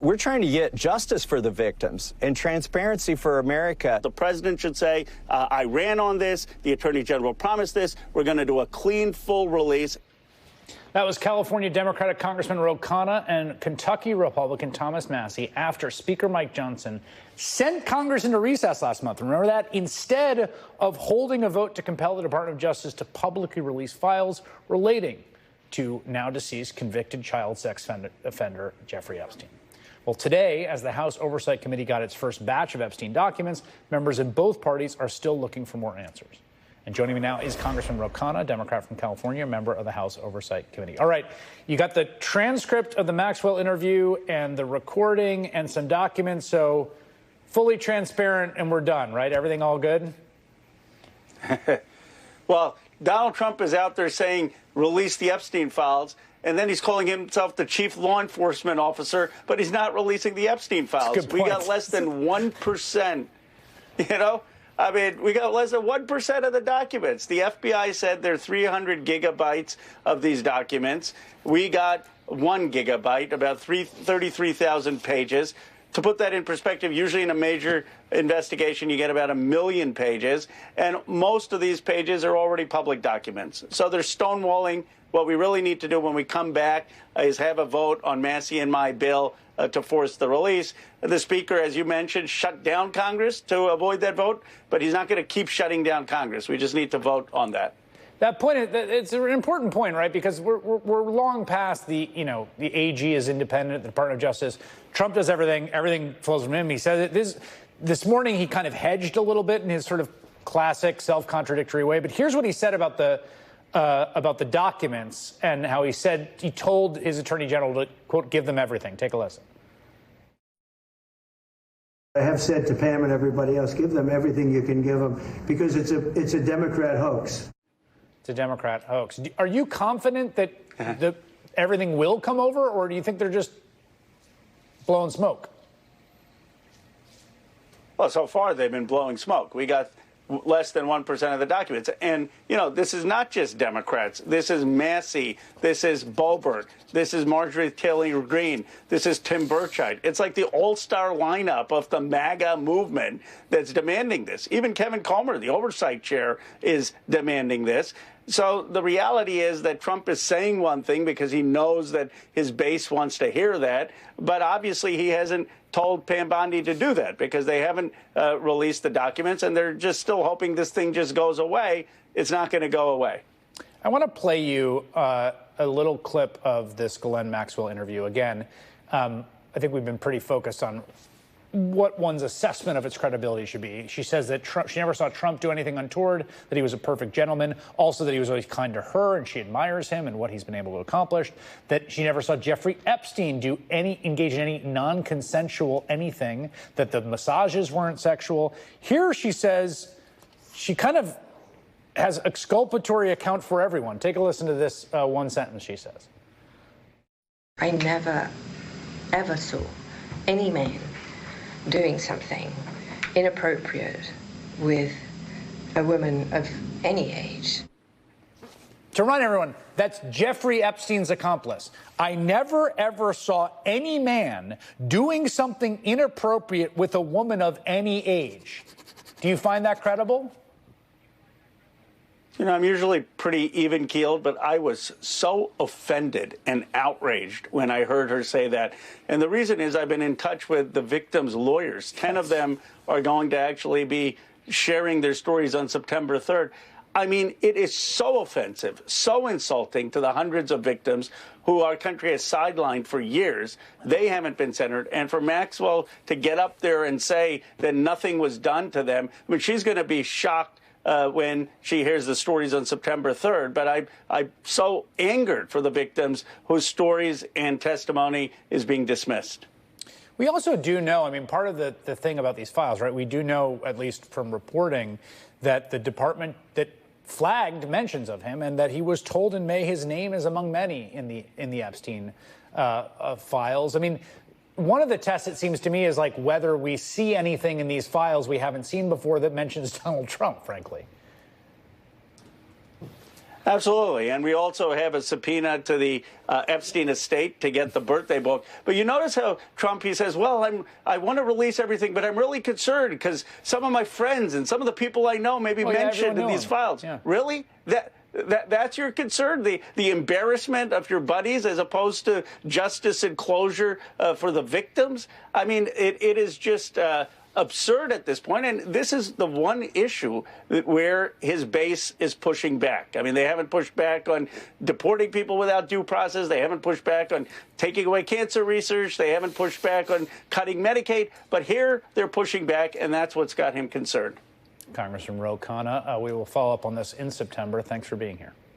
We're trying to get justice for the victims and transparency for America. The president should say, I ran on this. The attorney general promised this. We're going to do a clean, full release. That was California Democratic Congressman Khanna and Kentucky Republican Thomas Massie after Speaker Mike Johnson sent Congress into recess last month. Remember that? Instead of holding a vote to compel the Department of Justice to publicly release files relating to now deceased convicted child sex offender Jeffrey Epstein. Well, today, as the House Oversight Committee got its first batch of Epstein documents, members in both parties are still looking for more answers. And joining me now is Congressman Khanna, Democrat from California, member of the House Oversight Committee. All right, you got the transcript of the Maxwell interview and the recording and some documents, so fully transparent and we're done, right? Everything all good? Well, Donald Trump is out there saying, release the Epstein files, and then he's calling himself the chief law enforcement officer, but he's not releasing the Epstein files. We got less than 1%, you know? I mean, we got less than 1% of the documents. The FBI said there are 300 gigabytes of these documents. We got 1 gigabyte, about 33,000 pages. To put that in perspective, usually in a major investigation, you get about 1 million pages, and most of these pages are already public documents. So they're stonewalling. What we really need to do when we come back is have a vote on Massie and my bill to force the release. The Speaker, as you mentioned, shut down Congress to avoid that vote, but he's not going to keep shutting down Congress. We just need to vote on that. That point, it's an important point, right? Because we're long past the AG is independent, the Department of Justice. Trump does everything. Everything flows from him. He says it. This morning, he kind of hedged a little bit in his sort of classic self-contradictory way. But here's what he said about the documents and how he said he told his attorney general to, quote, give them everything. Take a listen. I have said to Pam and everybody else, give them everything you can give them, because it's a Democrat hoax. It's a Democrat hoax. Are you confident that everything will come over, or do you think they're just blowing smoke? Well, so far they've been blowing smoke. We got less than 1% of the documents. And, you know, this is not just Democrats. This is Massie. This is Boebert. This is Marjorie Taylor Greene. This is Tim Burchett. It's like the all-star lineup of the MAGA movement that's demanding this. Even Kevin Comer, the oversight chair, is demanding this. So the reality is that Trump is saying one thing because he knows that his base wants to hear that. But obviously he hasn't told Pam Bondi to do that because they haven't released the documents, and they're just still hoping this thing just goes away. It's not going to go away. I want to play you a little clip of this Ghislaine Maxwell interview. Again, I think we've been pretty focused on what one's assessment of its credibility should be. She says that she never saw Trump do anything untoward, that he was a perfect gentleman, also that he was always kind to her and she admires him and what he's been able to accomplish, that she never saw Jeffrey Epstein engage in any non-consensual anything, that the massages weren't sexual. Here she says she kind of has exculpatory account for everyone. Take a listen to this one sentence she says. I never, ever saw any man doing something inappropriate with a woman of any age. To remind everyone, that's Jeffrey Epstein's accomplice. I never, ever saw any man doing something inappropriate with a woman of any age. Do you find that credible? You know, I'm usually pretty even-keeled, but I was so offended and outraged when I heard her say that. And the reason is I've been in touch with the victims' lawyers. 10 of them are going to actually be sharing their stories on September 3rd. I mean, it is so offensive, so insulting to the hundreds of victims who our country has sidelined for years. They haven't been centered. And for Maxwell to get up there and say that nothing was done to them, I mean, she's going to be shocked when she hears the stories on September 3rd. But I'm so angered for the victims whose stories and testimony is being dismissed. We also do know, I mean, part of the thing about these files, right, we do know, at least from reporting, that the department that flagged mentions of him and that he was told in May his name is among many in the Epstein files. I mean, one of the tests, it seems to me, is like whether we see anything in these files we haven't seen before that mentions Donald Trump, frankly. Absolutely. And we also have a subpoena to the Epstein estate to get the birthday book. But you notice how Trump, he says, well, I want to release everything, but I'm really concerned because some of my friends and some of the people I know may be mentioned in these files. Yeah. Really? That's your concern? The embarrassment of your buddies as opposed to justice and closure for the victims? I mean, it is just absurd at this point, and this is the one issue where his base is pushing back. I mean, they haven't pushed back on deporting people without due process. They haven't pushed back on taking away cancer research. They haven't pushed back on cutting Medicaid. But here they're pushing back, and that's what's got him concerned. Congressman Khanna, we will follow up on this in September. Thanks for being here.